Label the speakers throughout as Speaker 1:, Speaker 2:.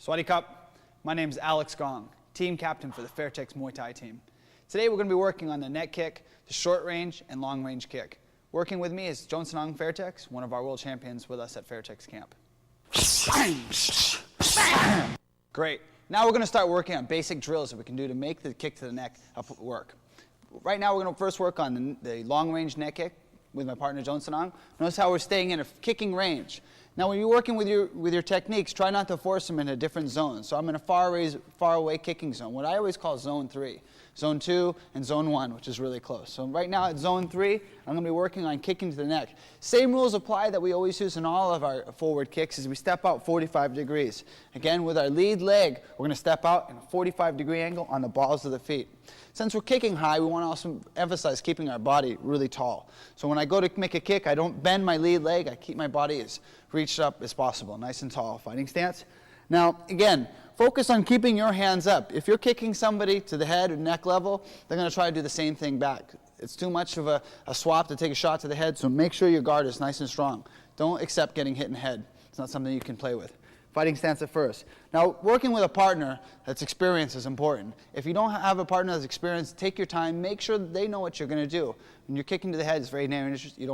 Speaker 1: Sawasdee Cup. My name is Alex Gong, team captain for the Fairtex Muay Thai team. Today we're going to be working on the neck kick, the short range, and long range kick. Working with me is JtA Fairtex, one of our world champions with us at Fairtex camp. Great. Now we're going to start working on basic drills that we can do to make the kick to the neck work. Right now we're going to first work on the long range neck kick with my partner JtA. Notice how we're staying in a kicking range. Now when you're working with your techniques, try not to force them into different zones. So I'm in a far away kicking zone, what I always call zone 3. Zone 2 and zone 1, which is really close. So right now at zone 3, I'm going to be working on kicking to the neck. Same rules apply that we always use in all of our forward kicks as we step out 45 degrees. Again, with our lead leg, we're going to step out in a 45-degree angle on the balls of the feet. Since we're kicking high, we want to also emphasize keeping our body really tall. So when I go to make a kick, I don't bend my lead leg. I keep my body as reached up as possible, nice and tall. Fighting stance. Now, again, focus on keeping your hands up. If you're kicking somebody to the head or neck level, they're going to try to do the same thing back. It's too much of a swap to take a shot to the head, so make sure your guard is nice and strong. Don't accept getting hit in the head. It's not something you can play with. Fighting stance at first. Now, working with a partner that's experienced is important. If you don't have a partner that's experienced, take your time. Make sure that they know what you're going to do. When you're kicking to the head, it's very dangerous. You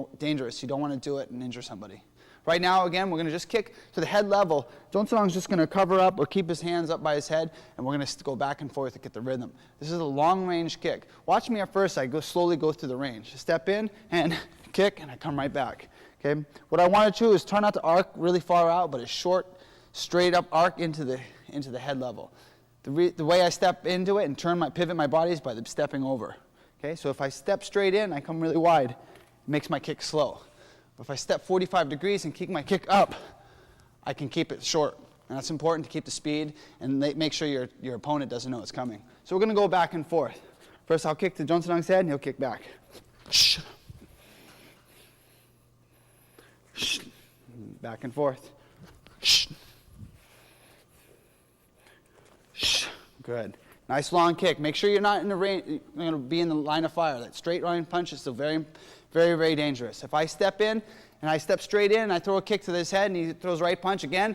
Speaker 1: don't want to do it and injure somebody. Right now, again, we're going to just kick to the head level. JtA's just going to cover up or keep his hands up by his head, and we're going to go back and forth to get the rhythm. This is a long-range kick. Watch me at first. I slowly go through the range. Step in and kick, and I come right back. Okay. What I want to do is try not to arc really far out, but a short, straight-up arc into the head level. The way I step into it and pivot my body is by stepping over. Okay. So if I step straight in, I come really wide. It makes my kick slow. If I step 45 degrees and kick my kick up, I can keep it short. And that's important to keep the speed and make sure your opponent doesn't know it's coming. So we're going to go back and forth. First, I'll kick to JtA's head, and he'll kick back. Back and forth. Good. Nice long kick. Make sure you're not in the range. You're going to be in the line of fire. That straight line punch is still very, very, very dangerous. If I step in and I step straight in and I throw a kick to his head and he throws right punch again,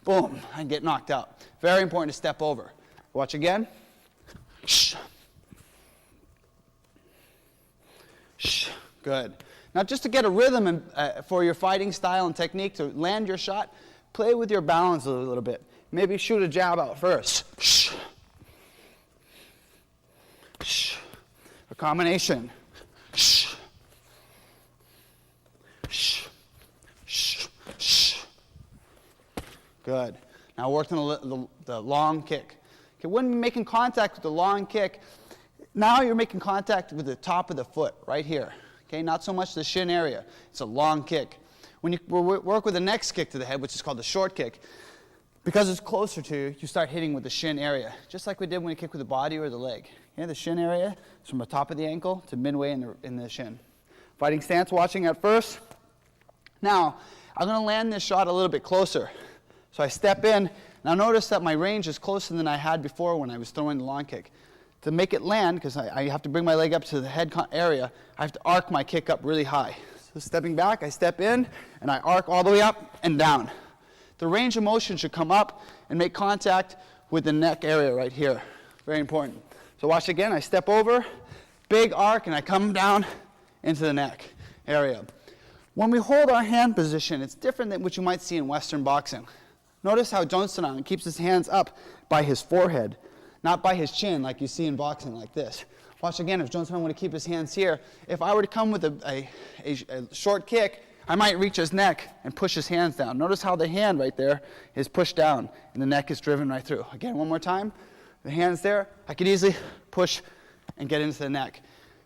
Speaker 1: boom, I get knocked out. Very important to step over. Watch again. Good. Now just to get a rhythm for your fighting style and technique to land your shot, play with your balance a little bit. Maybe shoot a jab out first. A combination. Good. Now work on the long kick. Okay, when you're making contact with the long kick, now you're making contact with the top of the foot, right here. Okay, not so much the shin area. It's a long kick. When you work with the next kick to the head, which is called the short kick, because it's closer to you, you start hitting with the shin area, just like we did when you kick with the body or the leg. Okay, the shin area is from the top of the ankle to midway in the shin. Fighting stance, watching at first. Now, I'm going to land this shot a little bit closer. So I step in. Now notice that my range is closer than I had before when I was throwing the long kick. To make it land, because I have to bring my leg up to the head area, I have to arc my kick up really high. So stepping back, I step in, and I arc all the way up and down. The range of motion should come up and make contact with the neck area right here. Very important. So watch again. I step over, big arc, and I come down into the neck area. When we hold our hand position, it's different than what you might see in Western boxing. Notice how JtA keeps his hands up by his forehead, not by his chin like you see in boxing like this. Watch again. If JtA were to keep his hands here, if I were to come with a short kick, I might reach his neck and push his hands down. Notice how the hand right there is pushed down and the neck is driven right through. Again, one more time. The hand's there. I could easily push and get into the neck.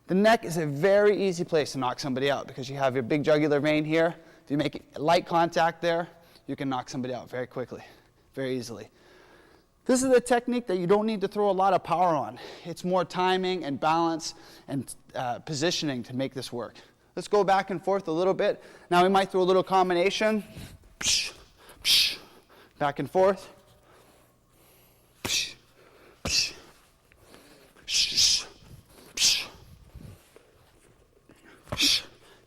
Speaker 1: The neck is a very easy place to knock somebody out because you have your big jugular vein here. If you make light contact there, you can knock somebody out very quickly, very easily. This is a technique that you don't need to throw a lot of power on. It's more timing and balance and positioning to make this work. Let's go back and forth a little bit. Now we might throw a little combination. Back and forth.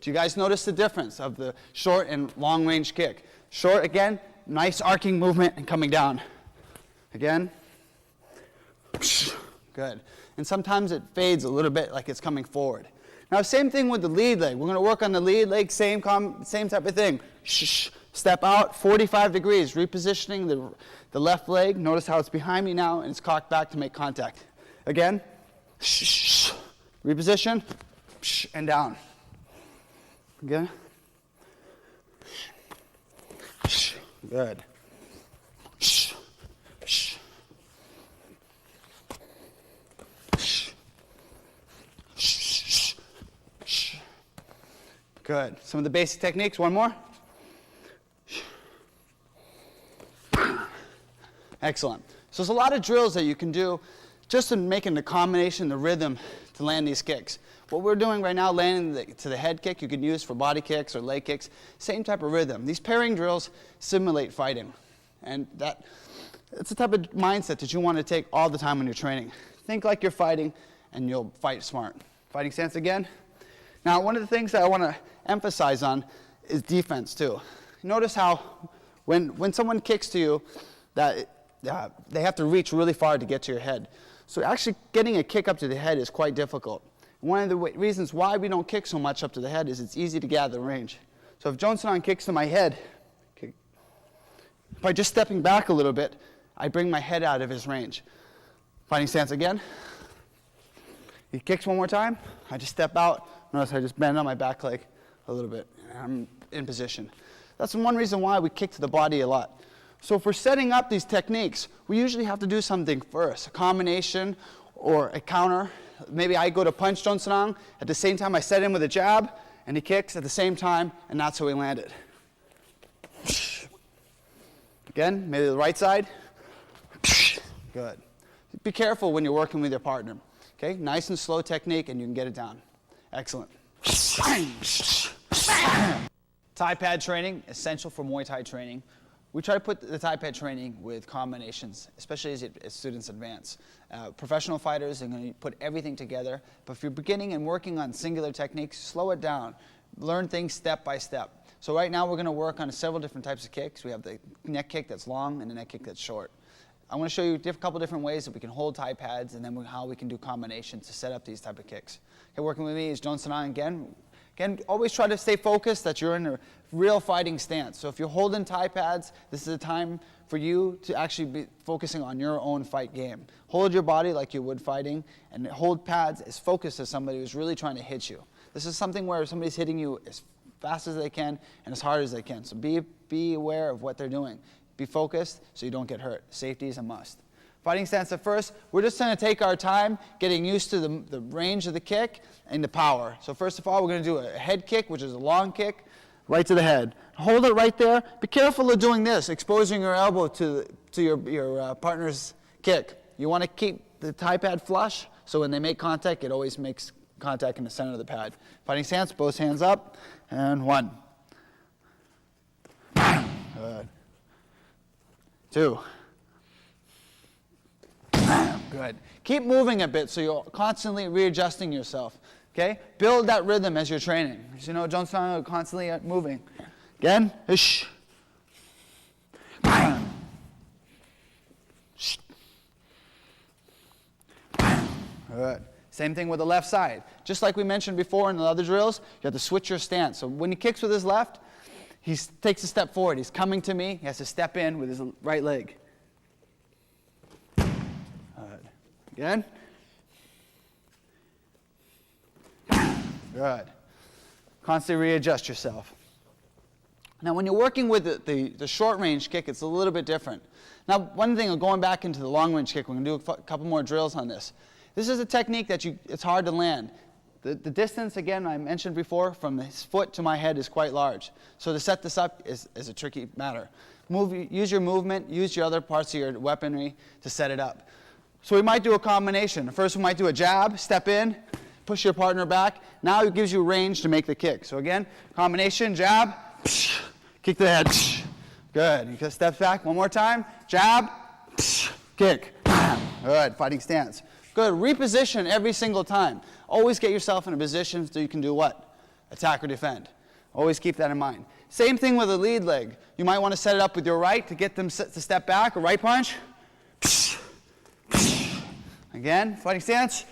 Speaker 1: Do you guys notice the difference of the short and long range kick? Short again, nice arcing movement and coming down. Again. Good. And sometimes it fades a little bit like it's coming forward. Now, same thing with the lead leg. We're going to work on the lead leg, same type of thing. Step out, 45 degrees, repositioning the left leg. Notice how it's behind me now, and it's cocked back to make contact. Again, reposition, and down. Again. Good. Good. Some of the basic techniques. One more. Excellent. So there's a lot of drills that you can do just in making the combination, the rhythm to land these kicks. What we're doing right now, landing to the head kick, you can use for body kicks or leg kicks. Same type of rhythm. These pairing drills simulate fighting. And it's the type of mindset that you want to take all the time when you're training. Think like you're fighting, and you'll fight smart. Fighting stance again. Now, one of the things that I want to emphasize on is defense too. Notice how when someone kicks to you, that they have to reach really far to get to your head. So actually getting a kick up to the head is quite difficult. One of the reasons why we don't kick so much up to the head is it's easy to gather range. So if JtA kicks to my head, by just stepping back a little bit, I bring my head out of his range. Fighting stance again. He kicks one more time, I just step out. Notice I just bend on my back leg a little bit, and I'm in position. That's one reason why we kick to the body a lot. So if we're setting up these techniques, we usually have to do something first, a combination or a counter. Maybe I go to punch JtA, at the same time I set him with a jab, and he kicks at the same time, and that's how we land it. Again, maybe the right side. Good. Be careful when you're working with your partner. Okay, nice and slow technique, and you can get it down. Excellent. Thigh pad training, essential for Muay Thai training. We try to put the thigh pad training with combinations, especially as students advance. Professional fighters are going to put everything together, but if you're beginning and working on singular techniques, slow it down. Learn things step by step. So right now we're going to work on several different types of kicks. We have the neck kick that's long and the neck kick that's short. I want to show you a couple different ways that we can hold thigh pads, and then how we can do combinations to set up these type of kicks. Okay, working with me is JtA again. Again, always try to stay focused that you're in a real fighting stance. So if you're holding thigh pads, this is a time for you to actually be focusing on your own fight game. Hold your body like you would fighting, and hold pads as focused as somebody who's really trying to hit you. This is something where somebody's hitting you as fast as they can and as hard as they can. So be aware of what they're doing. Be focused so you don't get hurt. Safety is a must. Fighting stance at first, we're just going to take our time getting used to the range of the kick and the power. So first of all, we're going to do a head kick, which is a long kick, right to the head. Hold it right there. Be careful of doing this, exposing your elbow to your partner's kick. You want to keep the thigh pad flush, so when they make contact, it always makes contact in the center of the pad. Fighting stance, both hands up, and 1. Good. 2. Good. Keep moving a bit so you're constantly readjusting yourself. Okay? Build that rhythm as you're training. So you know, JtA constantly moving. Again. Good. Same thing with the left side. Just like we mentioned before in the other drills, you have to switch your stance. So when he kicks with his left, he takes a step forward. He's coming to me. He has to step in with his right leg. Again. Good. Constantly readjust yourself. Now, when you're working with the short range kick, it's a little bit different. Now, one thing, going back into the long range kick, we're going to do a couple more drills on this. This is a technique that it's hard to land. The distance, again, I mentioned before, from his foot to my head is quite large. So to set this up is a tricky matter. Use your movement, use your other parts of your weaponry to set it up. So we might do a combination. First we might do a jab, step in, push your partner back. Now it gives you range to make the kick. So again, combination, jab, kick to the head. Good. You can step back one more time. Jab, kick. Good. Fighting stance. Good. Reposition every single time. Always get yourself in a position so you can do what? Attack or defend. Always keep that in mind. Same thing with the lead leg. You might want to set it up with your right to get them to step back, a right punch. Again, fighting stance.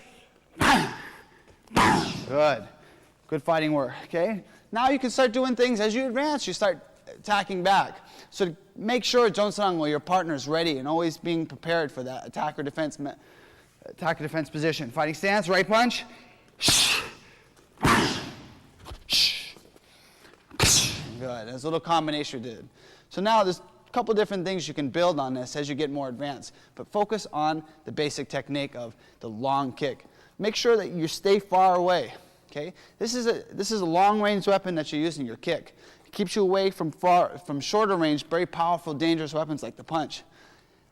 Speaker 1: Good. Good fighting work, okay? Now you can start doing things as you advance, you start attacking back. So make sure, Jeonsang, while your partner is ready and always being prepared for that attack or defense position. Fighting stance, right punch. Good. That's a little combination we did. So now there's a couple different things you can build on this as you get more advanced, but focus on the basic technique of the long kick. Make sure that you stay far away. Okay? This is a long-range weapon that you're using, your kick. It keeps you away from shorter range, very powerful, dangerous weapons like the punch.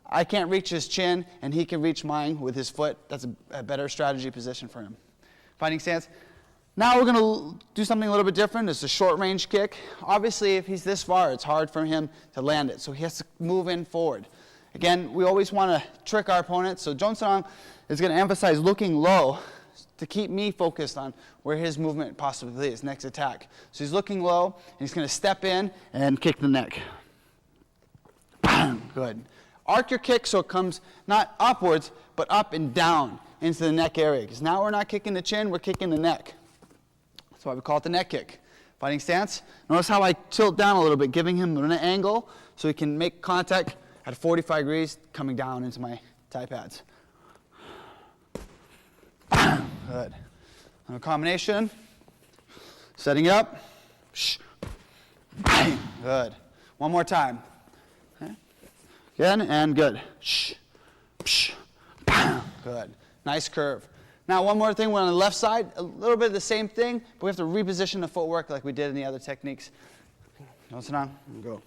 Speaker 1: I can't reach his chin, and he can reach mine with his foot. That's a better strategy position for him. Fighting stance. Now we're going to do something a little bit different. It's a short-range kick. Obviously, if he's this far, it's hard for him to land it, so he has to move in forward. Again, we always want to trick our opponents, so Jeonsang is going to emphasize looking low to keep me focused on where his movement possibly is, next attack. So he's looking low, and he's going to step in and kick the neck. Good. Arc your kick so it comes not upwards, but up and down into the neck area. Because now we're not kicking the chin, we're kicking the neck. That's why we call it the neck kick. Fighting stance. Notice how I tilt down a little bit, giving him an angle so he can make contact at 45 degrees coming down into my thigh pads. Good. And a combination. Setting it up. Good. One more time. Okay. Again, and good. Good. Nice curve. Now, one more thing. We're on the left side. A little bit of the same thing, but we have to reposition the footwork like we did in the other techniques. Jeonsang, go.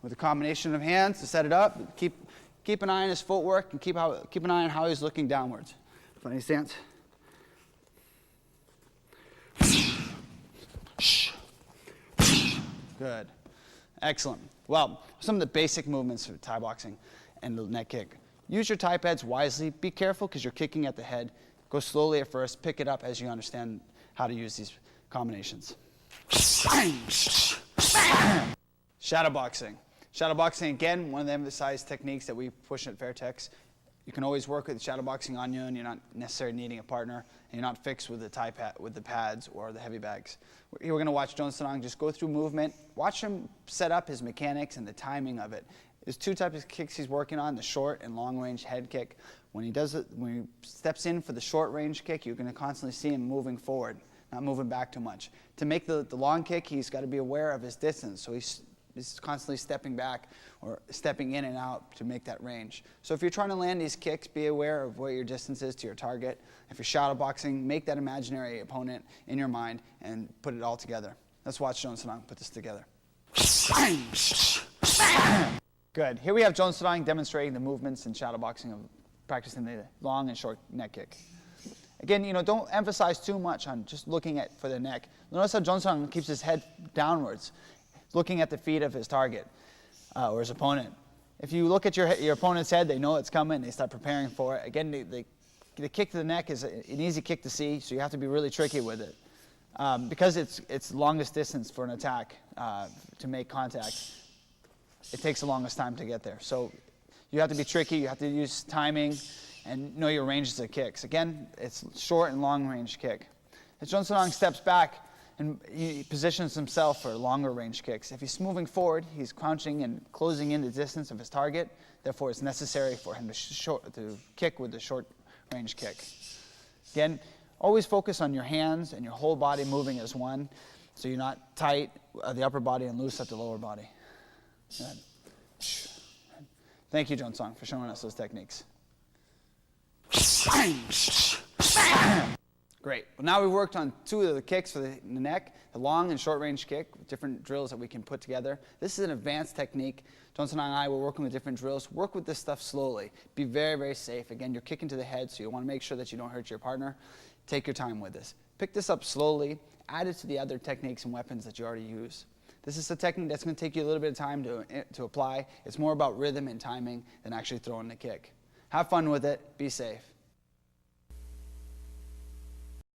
Speaker 1: With a combination of hands to set it up. Keep an eye on his footwork and keep an eye on how he's looking downwards. Funny stance. Good. Excellent. Well, some of the basic movements for Thai boxing and the neck kick. Use your Thai pads wisely. Be careful because you're kicking at the head. Go slowly at first. Pick it up as you understand how to use these combinations. Shadow boxing. Shadow boxing, again, one of the emphasized techniques that we push at Fairtex. You can always work with shadow boxing on your own. You're not necessarily needing a partner, and you're not fixed with the pads or the heavy bags. Here we're going to watch Jeonsang just go through movement. Watch him set up his mechanics and the timing of it. There's two types of kicks he's working on: the short and long range head kick. When he steps in for the short range kick, you're going to constantly see him moving forward, not moving back too much. To make the long kick, he's got to be aware of his distance. So he's constantly stepping back or stepping in and out to make that range. So if you're trying to land these kicks, be aware of where your distance is to your target. If you're shadow boxing, make that imaginary opponent in your mind and put it all together. Let's watch Jeonsang put this together. Good. Here we have Jeonsang demonstrating the movements in shadow boxing of practicing the long and short neck kick. Again, don't emphasize too much on just looking for the neck. Notice how Jeonsang keeps his head downwards, looking at the feet of his target or his opponent. If you look at your opponent's head, they know it's coming, they start preparing for it. Again, the kick to the neck is an easy kick to see, so you have to be really tricky with it. Because it's longest distance for an attack to make contact, it takes the longest time to get there. So you have to be tricky, you have to use timing, and know your ranges of kicks. Again, it's short and long range kick. As Jeonsang steps back, and he positions himself for longer range kicks. If he's moving forward, he's crouching and closing in the distance of his target. Therefore, it's necessary for him to kick with the short range kick. Again, always focus on your hands and your whole body moving as one, so you're not tight at the upper body and loose at the lower body. Good. Thank you, Jeonsang, for showing us those techniques. Great. Well, now we've worked on two of the kicks for the neck, the long and short range kick, with different drills that we can put together. This is an advanced technique. Jeonsang and I were working with different drills. Work with this stuff slowly. Be very, very safe. Again, you're kicking to the head, so you want to make sure that you don't hurt your partner. Take your time with this. Pick this up slowly. Add it to the other techniques and weapons that you already use. This is a technique that's going to take you a little bit of time to apply. It's more about rhythm and timing than actually throwing the kick. Have fun with it. Be safe.